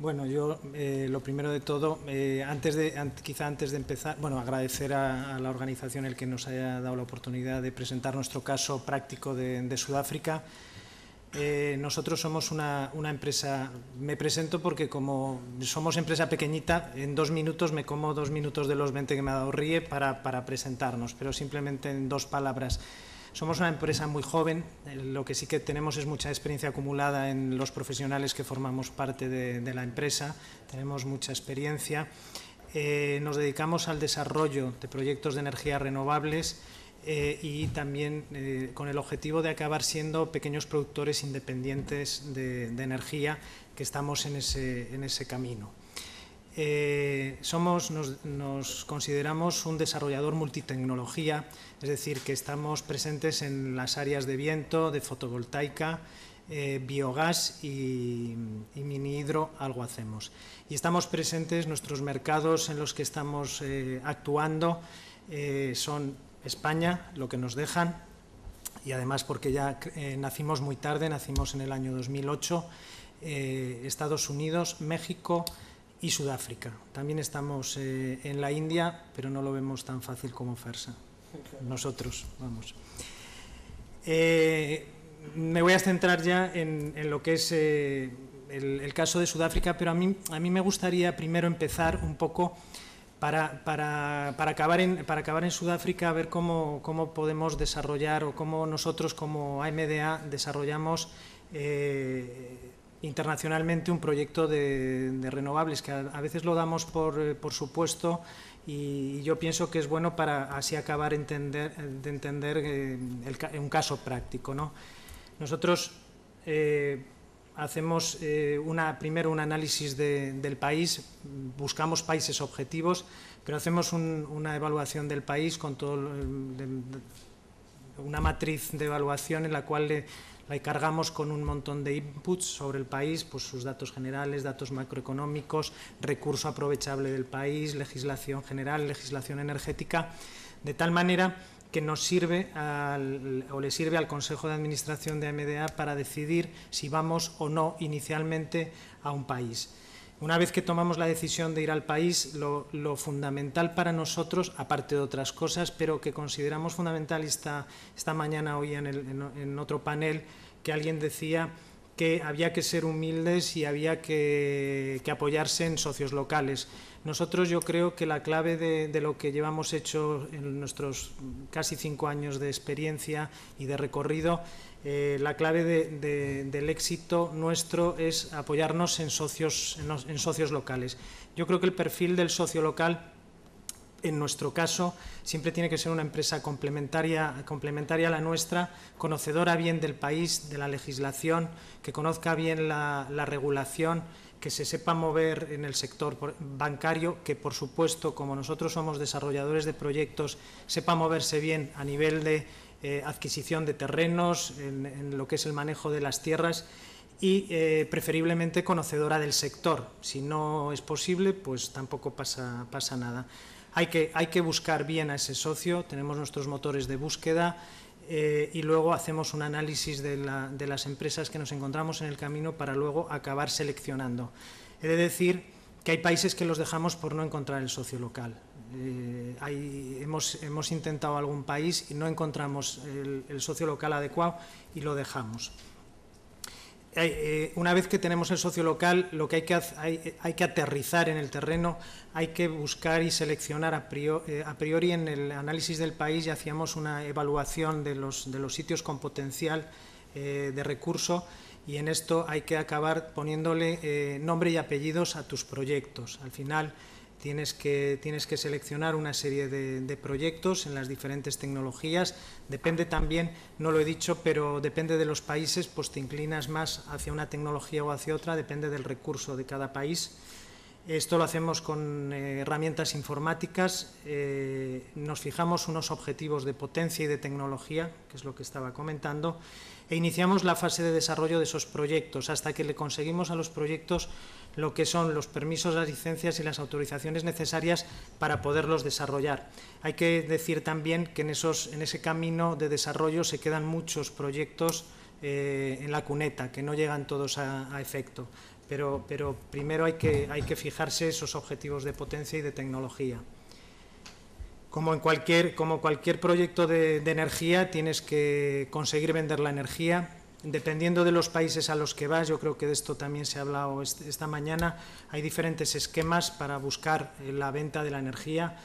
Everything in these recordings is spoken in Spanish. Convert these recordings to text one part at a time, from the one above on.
Bueno, yo lo primero de todo, quizá antes de empezar, bueno, agradecer a la organización el que nos haya dado la oportunidad de presentar nuestro caso práctico de Sudáfrica. Nosotros somos una empresa, me presento porque como somos empresa pequeñita, en 2 minutos me como 2 minutos de los 20 que me ha dado RIE para presentarnos, pero simplemente en 2 palabras. Somos una empresa muy joven, lo que sí que tenemos es mucha experiencia acumulada en los profesionales que formamos parte de la empresa, tenemos mucha experiencia. Nos dedicamos al desarrollo de proyectos de energías renovables y también con el objetivo de acabar siendo pequeños productores independientes de energía, que estamos en ese camino. Nos consideramos un desarrollador multitecnología, es decir, que estamos presentes en las áreas de viento, de fotovoltaica, biogás y mini hidro, algo hacemos. Y estamos presentes, nuestros mercados en los que estamos actuando son España, lo que nos dejan, y además porque ya nacimos muy tarde, nacimos en el año 2008, Estados Unidos, México y Sudáfrica. También estamos en la India, pero no lo vemos tan fácil como Fersa. Nosotros, vamos. Me voy a centrar ya en lo que es el caso de Sudáfrica, pero a mí me gustaría primero empezar un poco para acabar en Sudáfrica, a ver cómo podemos desarrollar o cómo nosotros como AMDA desarrollamos internacionalmente un proyecto de renovables, que a veces lo damos por supuesto, y yo pienso que es bueno para así acabar de entender un caso práctico, ¿no? Nosotros hacemos primero un análisis del país, buscamos países objetivos, pero hacemos una evaluación del país con una matriz de evaluación en la cual la cargamos con un montón de inputs sobre el país, pues sus datos generales, datos macroeconómicos, recurso aprovechable del país, legislación general, legislación energética, de tal manera que nos sirve le sirve al Consejo de Administración de AMDA para decidir si vamos o no inicialmente a un país. Una vez que tomamos la decisión de ir al país, lo fundamental para nosotros, aparte de otras cosas, pero que consideramos fundamental, esta mañana oía en otro panel que alguien decía que había que ser humildes y había que apoyarse en socios locales. Nosotros, yo creo que la clave de lo que llevamos hecho en nuestros casi 5 años de experiencia y de recorrido, la clave del éxito nuestro es apoyarnos en socios locales. Yo creo que el perfil del socio local, en nuestro caso, siempre tiene que ser una empresa complementaria a la nuestra, conocedora bien del país, de la legislación, que conozca bien la regulación, que se sepa mover en el sector bancario, que por supuesto, como nosotros somos desarrolladores de proyectos, sepa moverse bien a nivel de adquisición de terrenos, en lo que es el manejo de las tierras, y preferiblemente conocedora del sector. Si no es posible, pues tampoco pasa nada. Hay que buscar bien a ese socio, tenemos nuestros motores de búsqueda y luego hacemos un análisis de las empresas que nos encontramos en el camino para luego acabar seleccionando. He de decir que hay países que los dejamos por no encontrar el socio local. Hemos intentado algún país y no encontramos el socio local adecuado y lo dejamos. Una vez que tenemos el socio local, lo que hay que aterrizar en el terreno, hay que buscar y seleccionar a priori en el análisis del país. Ya hacíamos una evaluación de los sitios con potencial de recurso, y en esto hay que acabar poniéndole nombre y apellidos a tus proyectos. Al final tienes que seleccionar una serie de proyectos en las diferentes tecnologías. Depende también, no lo he dicho, pero depende de los países, pues te inclinas más hacia una tecnología o hacia otra, depende del recurso de cada país. Esto lo hacemos con herramientas informáticas, nos fijamos unos objetivos de potencia y de tecnología, que es lo que estaba comentando, e iniciamos la fase de desarrollo de esos proyectos hasta que le conseguimos a los proyectos lo que son los permisos, las licencias y las autorizaciones necesarias para poderlos desarrollar. Hay que decir también que en ese camino de desarrollo se quedan muchos proyectos en la cuneta, que no llegan todos a efecto. pero primero hay que fijarse esos objetivos de potencia y de tecnología. Como cualquier proyecto de energía, tienes que conseguir vender la energía. Dependiendo de los países a los que vas, yo creo que de esto también se ha hablado esta mañana, hay diferentes esquemas para buscar la venta de la energía.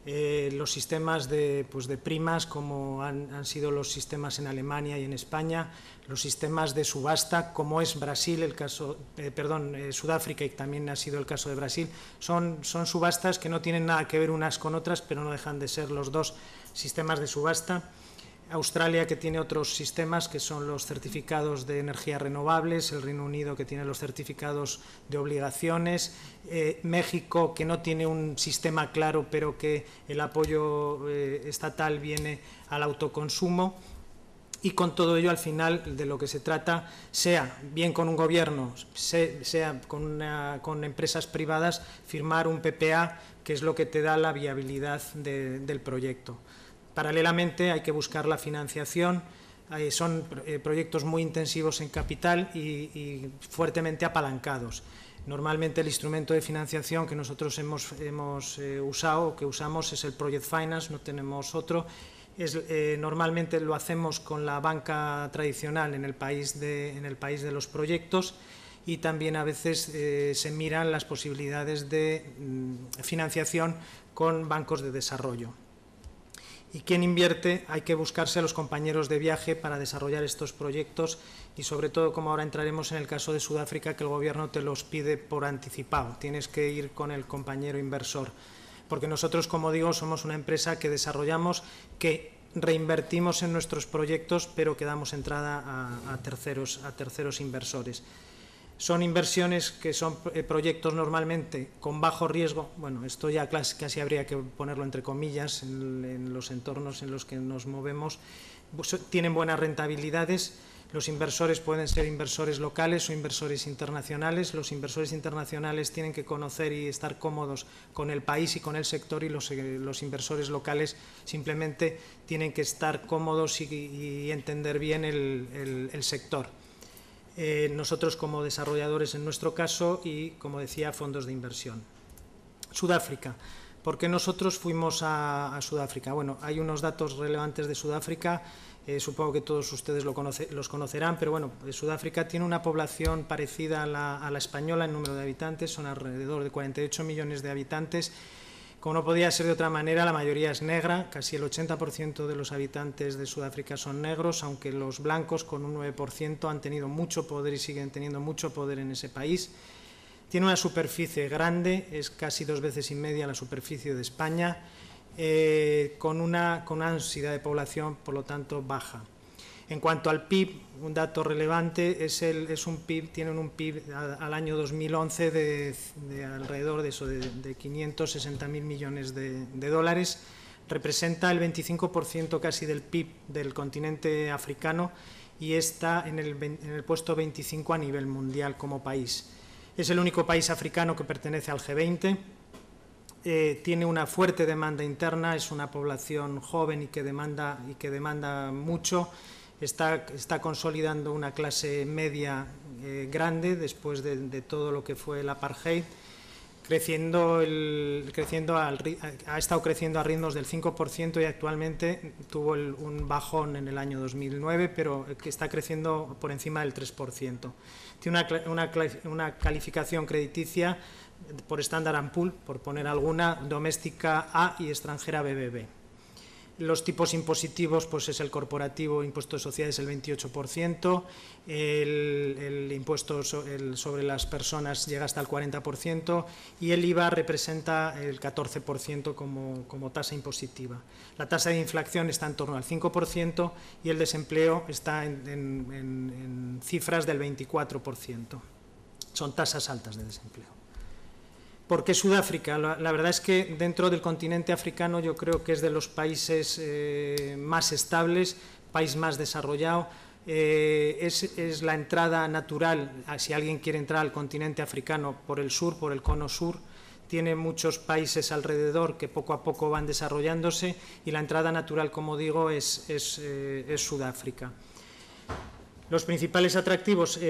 Los sistemas de primas, como han sido los sistemas en Alemania y en España, los sistemas de subasta, como es Brasil, Sudáfrica, y también ha sido el caso de Brasil, son subastas que no tienen nada que ver unas con otras, pero no dejan de ser los dos sistemas de subasta. Australia, que tiene otros sistemas, que son los certificados de energías renovables, el Reino Unido, que tiene los certificados de obligaciones, México, que no tiene un sistema claro, pero que el apoyo estatal viene al autoconsumo. Y con todo ello, al final, de lo que se trata, sea bien con un gobierno, sea con empresas privadas, firmar un PPA, que es lo que te da la viabilidad del proyecto. Paralelamente hay que buscar la financiación, son proyectos muy intensivos en capital y fuertemente apalancados. Normalmente el instrumento de financiación que nosotros hemos usado o que usamos es el Project Finance, no tenemos otro. Normalmente lo hacemos con la banca tradicional en el país de los proyectos, y también a veces se miran las posibilidades de financiación con bancos de desarrollo. Y quien invierte, hay que buscarse a los compañeros de viaje para desarrollar estos proyectos, y sobre todo, como ahora entraremos en el caso de Sudáfrica, que el gobierno te los pide por anticipado, tienes que ir con el compañero inversor, porque nosotros, como digo, somos una empresa que desarrollamos, que reinvertimos en nuestros proyectos, pero que damos entrada a terceros inversores. Son inversiones que son proyectos normalmente con bajo riesgo. Bueno, esto ya casi habría que ponerlo entre comillas en los entornos en los que nos movemos. Tienen buenas rentabilidades. Los inversores pueden ser inversores locales o inversores internacionales. Los inversores internacionales tienen que conocer y estar cómodos con el país y con el sector, y los inversores locales simplemente tienen que estar cómodos y entender bien el sector. Nosotros como desarrolladores en nuestro caso, y como decía, fondos de inversión. Sudáfrica. ¿Por qué nosotros fuimos a Sudáfrica? Bueno, hay unos datos relevantes de Sudáfrica, supongo que todos ustedes los conocerán, pero bueno, Sudáfrica tiene una población parecida a la española en número de habitantes, son alrededor de 48 millones de habitantes. Como no podía ser de otra manera, la mayoría es negra, casi el 80% de los habitantes de Sudáfrica son negros, aunque los blancos, con un 9%, han tenido mucho poder y siguen teniendo mucho poder en ese país. Tiene una superficie grande, es casi 2,5 veces la superficie de España, con una densidad de población, por lo tanto, baja. En cuanto al PIB, un dato relevante tienen un PIB al año 2011 de alrededor de 560.000 millones de dólares. Representa el 25% casi del PIB del continente africano, y está en el puesto 25 a nivel mundial como país. Es el único país africano que pertenece al G20. Tiene una fuerte demanda interna, es una población joven y que demanda mucho. Está consolidando una clase media grande después de todo lo que fue el apartheid, ha estado creciendo a ritmos del 5%, y actualmente tuvo un bajón en el año 2009, pero que está creciendo por encima del 3%. Tiene una calificación crediticia por Standard & Poor's, por poner alguna, doméstica A y extranjera BBB. Los tipos impositivos, pues es el corporativo, impuesto de sociedades, el 28%, el impuesto sobre las personas llega hasta el 40%, y el IVA representa el 14% como tasa impositiva. La tasa de inflación está en torno al 5%, y el desempleo está en cifras del 24%. Son tasas altas de desempleo. ¿Por qué Sudáfrica? La verdad es que dentro del continente africano yo creo que es de los países más estables, país más desarrollado. Es la entrada natural, si alguien quiere entrar al continente africano por el sur, por el cono sur. Tiene muchos países alrededor que poco a poco van desarrollándose, y la entrada natural, como digo, es Sudáfrica. Los principales atractivos,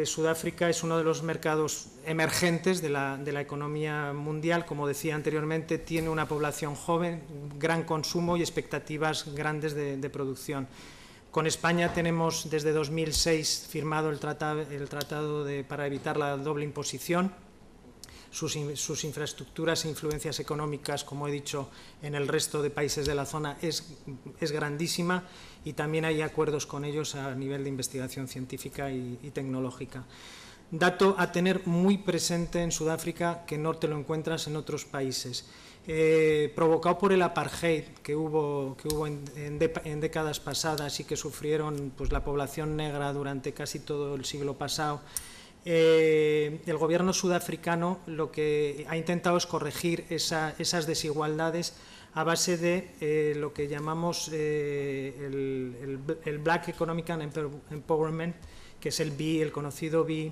Sudáfrica es uno de los mercados emergentes de la economía mundial. Como decía anteriormente, tiene una población joven, gran consumo y expectativas grandes de producción. Con España tenemos desde 2006 firmado el tratado para evitar la doble imposición. Sus infraestructuras e influencias económicas, como he dicho, en el resto de países de la zona es grandísima, y también hay acuerdos con ellos a nivel de investigación científica y tecnológica. Dato a tener muy presente en Sudáfrica, que no te lo encuentras en otros países. Provocado por el apartheid que hubo en décadas pasadas y que sufrieron pues, la población negra durante casi todo el siglo pasado, el gobierno sudafricano lo que ha intentado es corregir esas desigualdades a base de lo que llamamos el Black Economic Empowerment, que es el BEE, el conocido BEE,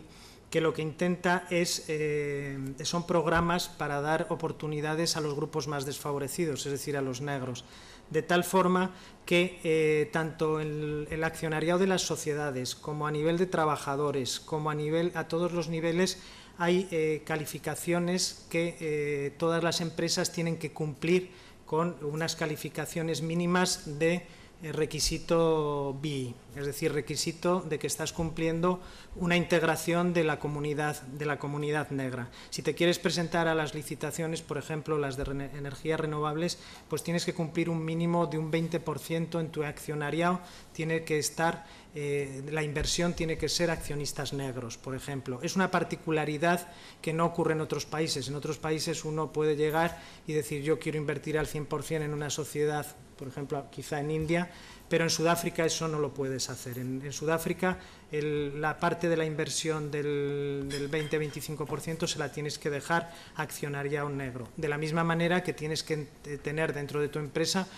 que lo que intenta son programas para dar oportunidades a los grupos más desfavorecidos, es decir, a los negros, de tal forma que tanto el accionariado de las sociedades como a nivel de trabajadores, como a todos los niveles, hay calificaciones que todas las empresas tienen que cumplir con unas calificaciones mínimas de requisito BEE, es decir, requisito de que estás cumpliendo una integración de la comunidad negra. Si te quieres presentar a las licitaciones, por ejemplo, las de energías renovables, pues tienes que cumplir un mínimo de un 20% en tu accionariado, tiene que estar, la inversión tiene que ser accionistas negros, por ejemplo. Es una particularidad que no ocurre en otros países. En otros países uno puede llegar y decir yo quiero invertir al 100% en una sociedad, por ejemplo, quizá en India, pero en Sudáfrica eso no lo puedes hacer. En Sudáfrica la parte de la inversión del 20-25% se la tienes que dejar a accionariado negro. De la misma manera que tienes que tener dentro de tu empresa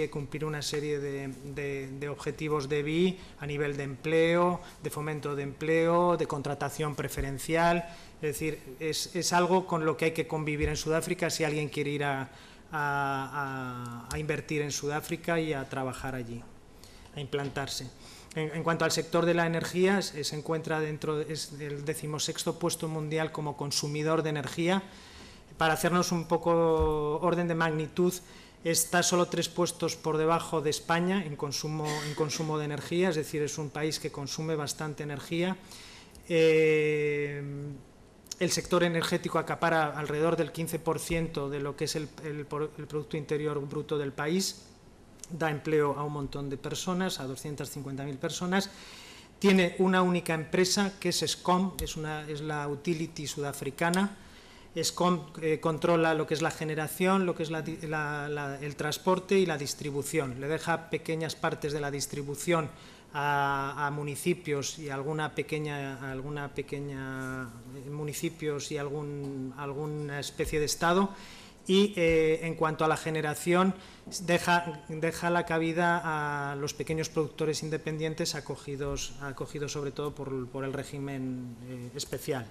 cumplir una serie de objetivos de BEE a nivel de empleo, de fomento de empleo, de contratación preferencial. Es decir, es algo con lo que hay que convivir en Sudáfrica si alguien quiere ir a invertir en Sudáfrica y a trabajar allí, a implantarse. En cuanto al sector de la energía, se encuentra es del 16º puesto mundial como consumidor de energía. Para hacernos un poco orden de magnitud, está solo 3 puestos por debajo de España en consumo de energía, es decir, es un país que consume bastante energía. El sector energético acapara alrededor del 15% de lo que es el Producto Interior Bruto del país, da empleo a un montón de personas, a 250.000 personas. Tiene una única empresa que es Eskom, es la utility sudafricana. Eskom controla lo que es la generación, lo que es el transporte y la distribución. Le deja pequeñas partes de la distribución a municipios y alguna pequeña municipios y alguna especie de estado, y en cuanto a la generación deja la cabida a los pequeños productores independientes acogidos sobre todo por el régimen especial.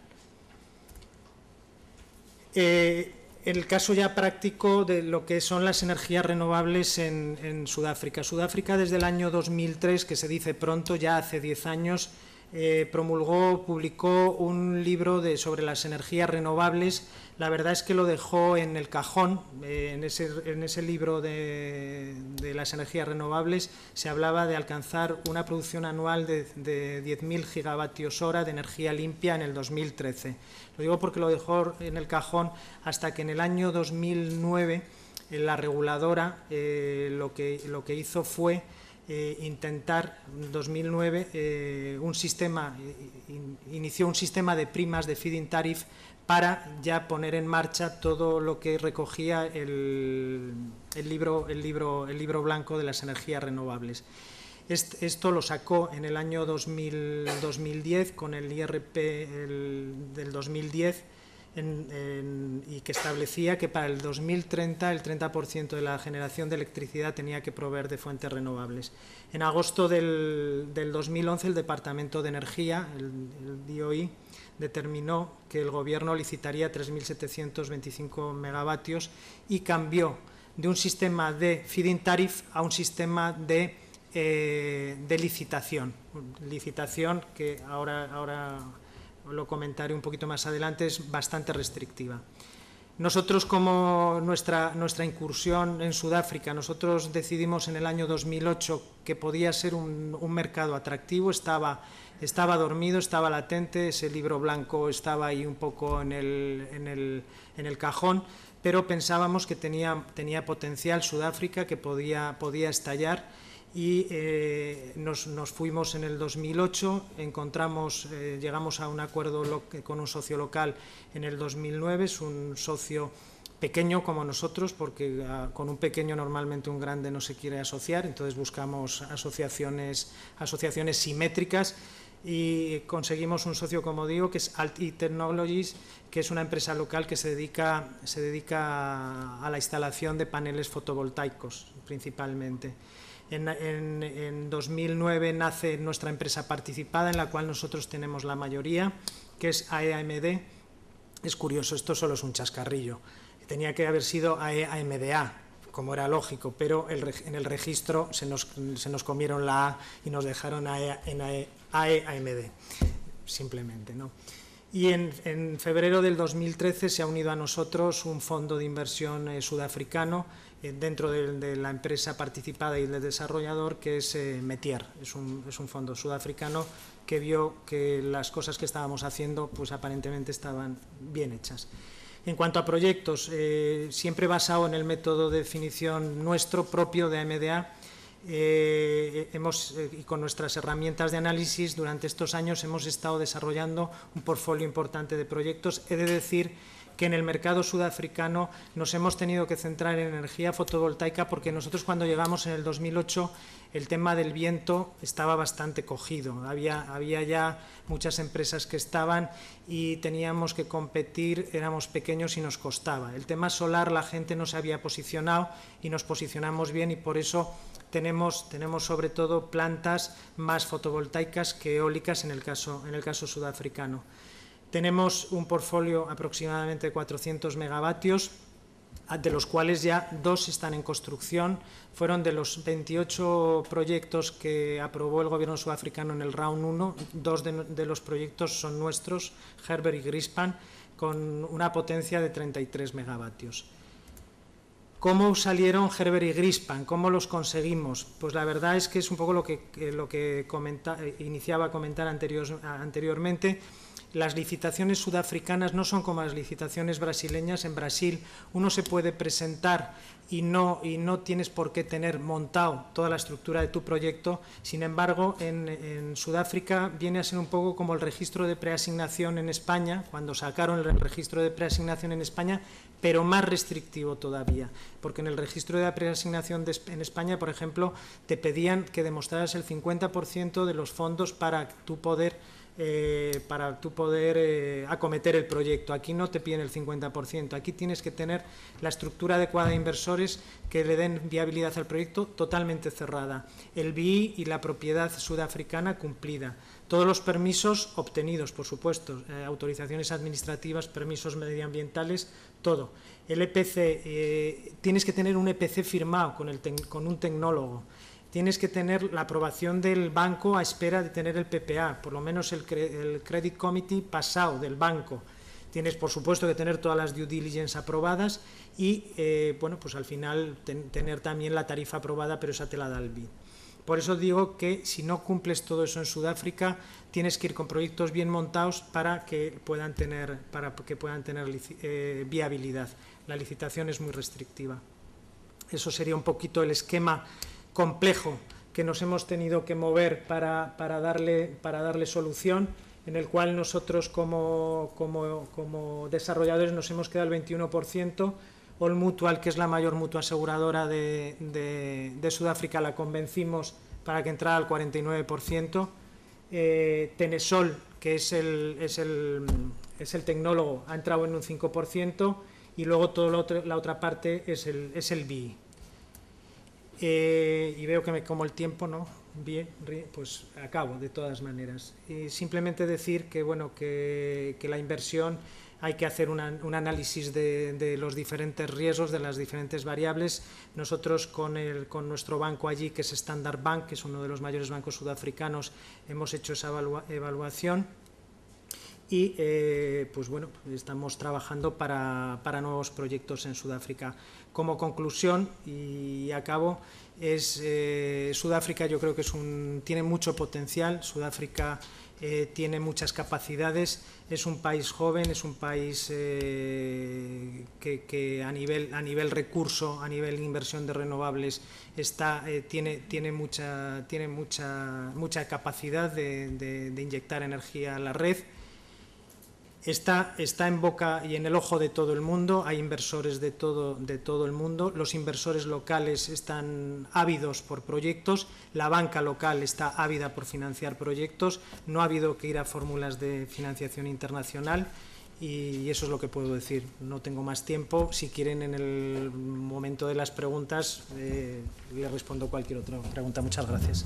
El caso ya práctico de lo que son las energías renovables en Sudáfrica. Sudáfrica desde el año 2003, que se dice pronto, ya hace 10 años, publicó un libro sobre las energías renovables. La verdad es que lo dejó en el cajón. En ese libro de las energías renovables se hablaba de alcanzar una producción anual de 10.000 gigavatios hora de energía limpia en el 2013. Lo digo porque lo dejó en el cajón hasta que en el año 2009 la reguladora lo que hizo fue intentar, en 2009, inició un sistema de primas de feed-in tariff para ya poner en marcha todo lo que recogía el libro blanco de las energías renovables. Esto lo sacó en el año 2010 con el IRP del 2010, y que establecía que para el 2030 el 30% de la generación de electricidad tenía que proveer de fuentes renovables. En agosto del 2011 el Departamento de Energía, el DOI, determinó que el Gobierno licitaría 3.725 megavatios y cambió de un sistema de feed-in tariff a un sistema de de licitación que ahora lo comentaré un poquito más adelante, es bastante restrictiva. Nosotros, como nuestra incursión en Sudáfrica, nosotros decidimos en el año 2008 que podía ser un mercado atractivo, estaba dormido, estaba latente, ese libro blanco estaba ahí un poco en el cajón, pero pensábamos que tenía potencial Sudáfrica, que podía estallar, y nos fuimos en el 2008, llegamos a un acuerdo con un socio local en el 2009, es un socio pequeño como nosotros, porque con un pequeño normalmente un grande no se quiere asociar, entonces buscamos asociaciones simétricas, y conseguimos un socio, como digo, que es Alt-E Technologies, que es una empresa local que se dedica a la instalación de paneles fotovoltaicos principalmente. En 2009 nace nuestra empresa participada, en la cual nosotros tenemos la mayoría, que es AEAMD. Es curioso, esto solo es un chascarrillo. Tenía que haber sido AEAMDA, como era lógico, pero en el registro se nos comieron la A y nos dejaron AEAMD, simplemente, ¿no? Y en febrero del 2013 se ha unido a nosotros un fondo de inversión sudafricano dentro de la empresa participada y del desarrollador, que es Metier. Es un fondo sudafricano que vio que las cosas que estábamos haciendo pues aparentemente estaban bien hechas. En cuanto a proyectos, siempre basado en el método de definición nuestro propio de AMDA, y con nuestras herramientas de análisis durante estos años hemos estado desarrollando un portfolio importante de proyectos. He de decir que en el mercado sudafricano nos hemos tenido que centrar en energía fotovoltaica, porque nosotros, cuando llegamos en el 2008, el tema del viento estaba bastante cogido. Había ya muchas empresas que estaban y teníamos que competir, éramos pequeños y nos costaba. El tema solar, la gente no se había posicionado y nos posicionamos bien, y por eso tenemos sobre todo plantas más fotovoltaicas que eólicas en el caso sudafricano. Tenemos un portfolio aproximadamente de 400 megavatios, de los cuales ya 2 están en construcción. Fueron de los 28 proyectos que aprobó el gobierno sudafricano en el Round 1, 2 de los proyectos son nuestros, Herbert y Grispan, con una potencia de 33 megavatios. ¿Cómo salieron Herbert y Grispan? ¿Cómo los conseguimos? Pues la verdad es que es un poco lo que iniciaba a comentar anteriormente. Las licitaciones sudafricanas no son como las licitaciones brasileñas. En Brasil uno se puede presentar y no tienes por qué tener montado toda la estructura de tu proyecto. Sin embargo, en Sudáfrica viene a ser un poco como el registro de preasignación en España, cuando sacaron el registro de preasignación en España, pero más restrictivo todavía, porque en el registro de preasignación en España, por ejemplo, te pedían que demostraras el 50% de los fondos para tú poder acometer el proyecto. Aquí no te piden el 50%, aquí tienes que tener la estructura adecuada de inversores que le den viabilidad al proyecto totalmente cerrada, el BI y la propiedad sudafricana cumplida, todos los permisos obtenidos, por supuesto, autorizaciones administrativas, permisos medioambientales, todo. El EPC, tienes que tener un EPC firmado con un tecnólogo. Tienes que tener la aprobación del banco a espera de tener el PPA, por lo menos el Credit Committee pasado del banco. Tienes, por supuesto, que tener todas las due diligence aprobadas y, bueno, pues al final tener también la tarifa aprobada, pero esa te la da el BID. Por eso digo que si no cumples todo eso en Sudáfrica, tienes que ir con proyectos bien montados para que puedan tener viabilidad. La licitación es muy restrictiva. Eso sería un poquito el esquema complejo que nos hemos tenido que mover para darle solución, en el cual nosotros como desarrolladores nos hemos quedado el 21%, All Mutual, que es la mayor mutua aseguradora de Sudáfrica, la convencimos para que entrara al 49%, Tenesol, que es el tecnólogo, ha entrado en un 5%, y luego toda la otra parte es el BI. Y veo que me como el tiempo, ¿no? Bien, pues acabo de todas maneras. Y simplemente decir que, bueno, que la inversión hay que hacer un análisis de los diferentes riesgos, de las diferentes variables. Nosotros con nuestro banco allí, que es Standard Bank, que es uno de los mayores bancos sudafricanos, hemos hecho esa evaluación y pues bueno, estamos trabajando para nuevos proyectos en Sudáfrica. Como conclusión, y acabo, Sudáfrica yo creo que tiene mucho potencial. Sudáfrica tiene muchas capacidades, es un país joven, es un país que a nivel recurso, a nivel inversión de renovables, tiene mucha capacidad de inyectar energía a la red. Está en boca y en el ojo de todo el mundo, hay inversores de todo el mundo, los inversores locales están ávidos por proyectos, la banca local está ávida por financiar proyectos, no ha habido que ir a fórmulas de financiación internacional y eso es lo que puedo decir. No tengo más tiempo, si quieren en el momento de las preguntas les respondo cualquier otra pregunta. Muchas gracias.